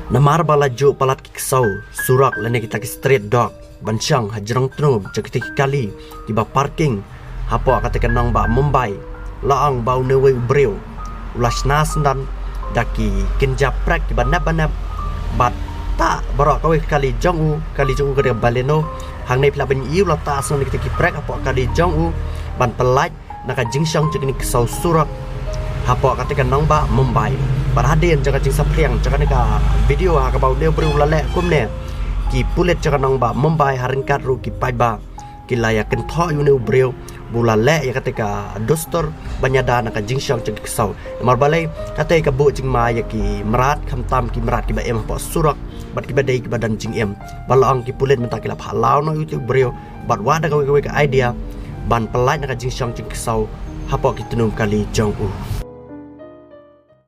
Namar balaju palat kisau surak lene kita ki street dog bancang hajrang tnum jakiti kali tiba parking hapo katakan nang ba Mumbai laang bau newe breu ulas nasnan daki kinja prak ki banap bat ta barok kali jongu ke baleno hang nei plaben iu la ta asno kita ki prak hapo kali jongu ban pelaj naka jingsang jakini kisau surak hapo katakan nang ba Mumbai perhatian jangan jing sapriang jangan ka video ha ka bau ne breu la le kumne ki pulet jangan nang ba Mumbai haringkat ru ki pai ba ki layak kentho yu ne breu bula le ya ketika dostor banyada nak jingsang cek kesau mar balai kate ka bu jing ma ya ki merat khamtam ki merat ki ba em po surak bat ki badai ki badan jing em balang ki pulet mentak ki la halau no youtube breu bat wada ka idea ban pelai nak jingsang cek kesau hapo ki tunum kali jong u